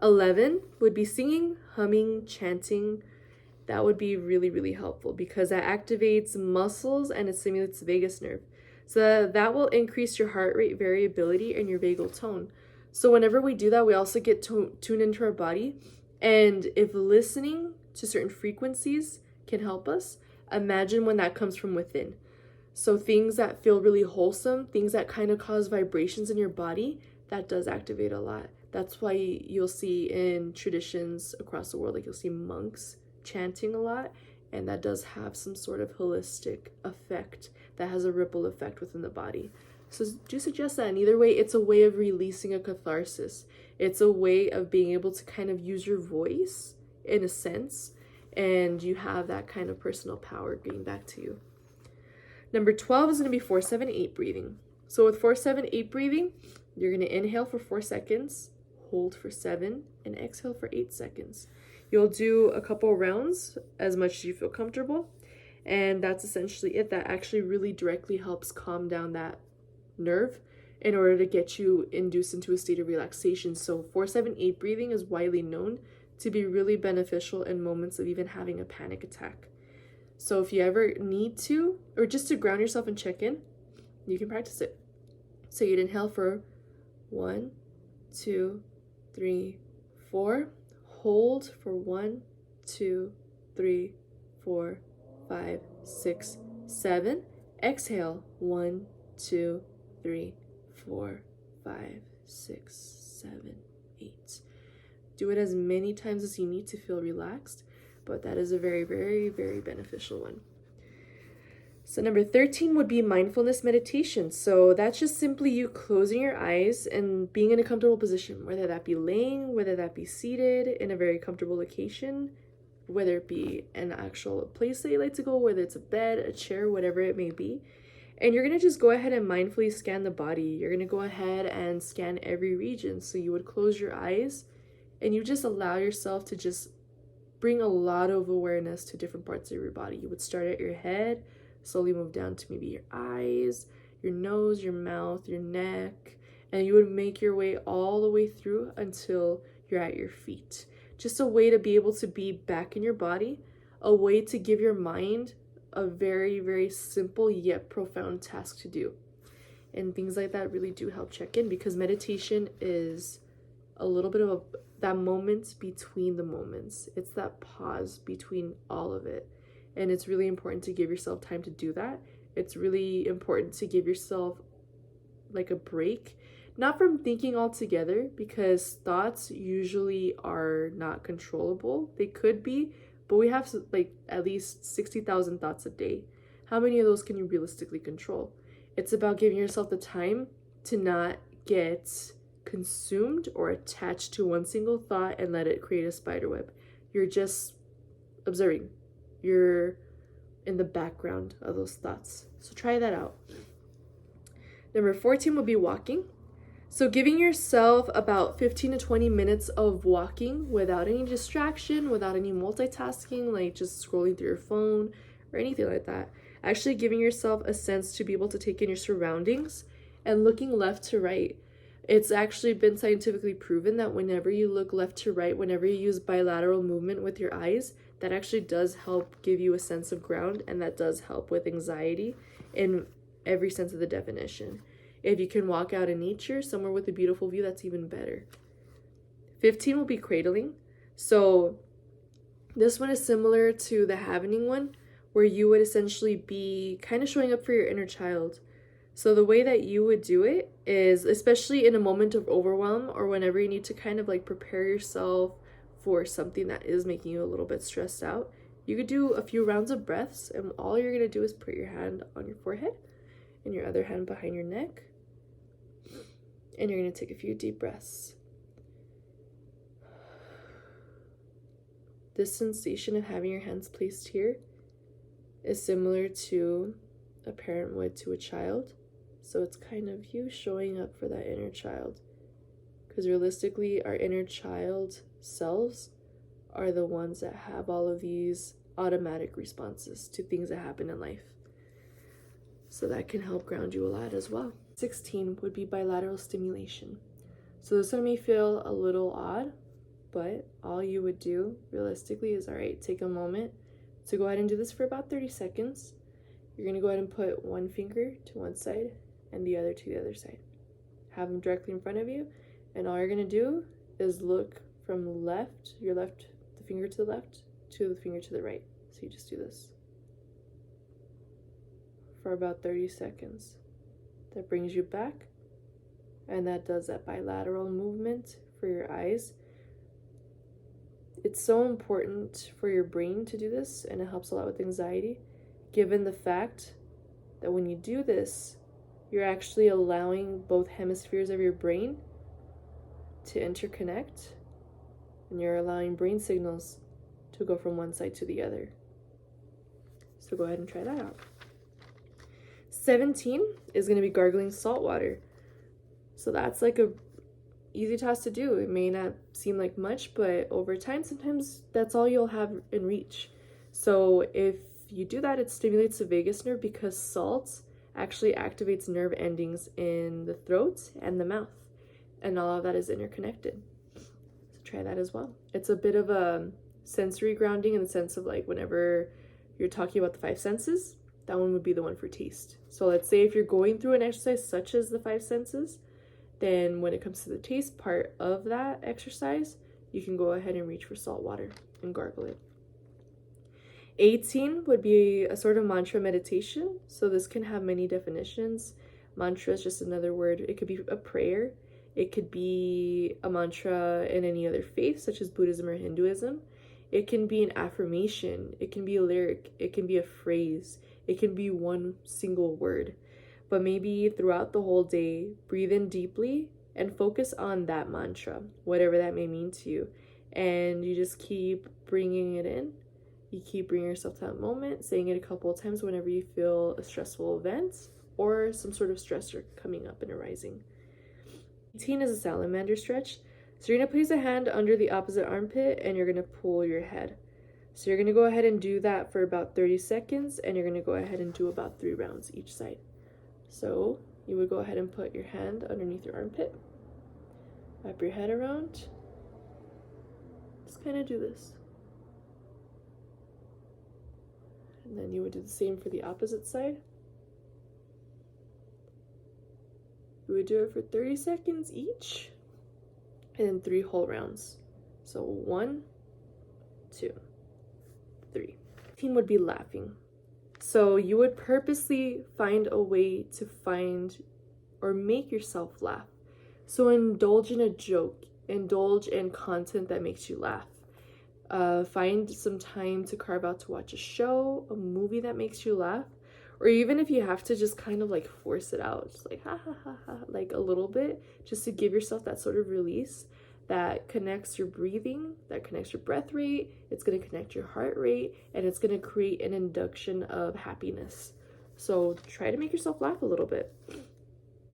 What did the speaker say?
11 would be singing, humming, chanting. That would be really, really helpful because that activates muscles and it stimulates the vagus nerve. So that will increase your heart rate variability and your vagal tone. So whenever we do that, we also get tuned into our body. And if listening to certain frequencies can help us, imagine when that comes from within. So things that feel really wholesome, things that kind of cause vibrations in your body, that does activate a lot. That's why you'll see in traditions across the world, like you'll see monks chanting a lot, and that does have some sort of holistic effect that has a ripple effect within the body. So do suggest that. And either way, it's a way of releasing a catharsis. It's a way of being able to kind of use your voice in a sense, and you have that kind of personal power getting back to you. Number 12 is going to be 4-7-8 breathing. So with 4-7-8 breathing, you're going to inhale for 4 seconds, hold for 7, and exhale for 8 seconds. You'll do a couple rounds as much as you feel comfortable, and that's essentially it. That actually really directly helps calm down that nerve in order to get you induced into a state of relaxation. So 4-7-8 breathing is widely known to be really beneficial in moments of even having a panic attack. So if you ever need to, or just to ground yourself and check in, you can practice it. So you'd inhale for 1, 2, 3, 4. Hold for 1, 2, 3, 4, 5, 6, 7. Exhale 1, 2, 3, 4, 5, 6, 7, 8. Do it as many times as you need to feel relaxed, but that is a very, very, very beneficial one. So number 13 would be mindfulness meditation. So that's just simply you closing your eyes and being in a comfortable position, whether that be laying, whether that be seated in a very comfortable location, whether it be an actual place that you like to go, whether it's a bed, a chair, whatever it may be. And you're going to just go ahead and mindfully scan the body. You're going to go ahead and scan every region. So you would close your eyes and you just allow yourself to just bring a lot of awareness to different parts of your body. You would start at your head, slowly move down to maybe your eyes, your nose, your mouth, your neck, and you would make your way all the way through until you're at your feet. Just a way to be able to be back in your body, a way to give your mind a very, very simple yet profound task to do. And things like that really do help check in, because meditation is a little bit of that moment between the moments. It's that pause between all of it. And it's really important to give yourself time to do that. It's really important to give yourself like a break, not from thinking altogether, because thoughts usually are not controllable. They could be, but we have like at least 60,000 thoughts a day. How many of those can you realistically control? It's about giving yourself the time to not get consumed or attached to one single thought and let it create a spider web. You're just observing. You're in the background of those thoughts. So try that out. Number 14 will be walking. So giving yourself about 15 to 20 minutes of walking without any distraction, without any multitasking, like just scrolling through your phone or anything like that. Actually giving yourself a sense to be able to take in your surroundings and looking left to right. It's actually been scientifically proven that whenever you look left to right, whenever you use bilateral movement with your eyes, that actually does help give you a sense of ground, and that does help with anxiety in every sense of the definition. If you can walk out in nature, somewhere with a beautiful view, that's even better. 15 will be cradling. So this one is similar to the happening one, where you would essentially be kind of showing up for your inner child. So the way that you would do it is, especially in a moment of overwhelm or whenever you need to kind of like prepare yourself for something that is making you a little bit stressed out, you could do a few rounds of breaths, and all you're going to do is put your hand on your forehead and your other hand behind your neck, and you're going to take a few deep breaths. This sensation of having your hands placed here is similar to a parent would to a child. So it's kind of you showing up for that inner child. Because realistically, our inner child selves are the ones that have all of these automatic responses to things that happen in life. So that can help ground you a lot as well. 16 would be bilateral stimulation. So this one may feel a little odd, but all you would do realistically is, all right, take a moment to go ahead and do this for about 30 seconds. You're going to go ahead and put one finger to one side and the other to the other side. Have them directly in front of you, and all you're going to do is look from the finger to the left to the finger to the right. So you just do this for about 30 seconds. That brings you back, and that does that bilateral movement for your eyes. It's so important for your brain to do this, and it helps a lot with anxiety, given the fact that when you do this, you're actually allowing both hemispheres of your brain to interconnect, and you're allowing brain signals to go from one side to the other. So go ahead and try that out. 17 is going to be gargling salt water. So that's like a easy task to do. It may not seem like much, but over time, sometimes that's all you'll have in reach. So if you do that, it stimulates the vagus nerve because salt actually activates nerve endings in the throat and the mouth, and all of that is interconnected. So try that as well. It's a bit of a sensory grounding in the sense of like whenever you're talking about the five senses, that one would be the one for taste. So let's say if you're going through an exercise such as the five senses, then when it comes to the taste part of that exercise, you can go ahead and reach for salt water and gargle it. 18 would be a sort of mantra meditation. So this can have many definitions. Mantra is just another word. It could be a prayer. It could be a mantra in any other faith, such as Buddhism or Hinduism. It can be an affirmation. It can be a lyric. It can be a phrase. It can be one single word. But maybe throughout the whole day, breathe in deeply and focus on that mantra, whatever that may mean to you. And you just keep bringing it in. You keep bringing yourself to that moment, saying it a couple of times whenever you feel a stressful event or some sort of stressor coming up and arising. 18 is a salamander stretch. So you're going to place a hand under the opposite armpit and you're going to pull your head. So you're going to go ahead and do that for about 30 seconds, and you're going to go ahead and do about 3 rounds each side. So you would go ahead and put your hand underneath your armpit, wrap your head around, just kind of do this. And then you would do the same for the opposite side. You would do it for 30 seconds each, and then 3 whole rounds. So 1, 2, 3. 18 would be laughing. So you would purposely find a way to find or make yourself laugh. So indulge in a joke, indulge in content that makes you laugh. Find some time to carve out to watch a show, a movie that makes you laugh, or even if you have to just kind of like force it out, just like ha ha ha ha, like a little bit, just to give yourself that sort of release that connects your breathing, that connects your breath rate, it's going to connect your heart rate, and it's going to create an induction of happiness. So try to make yourself laugh a little bit.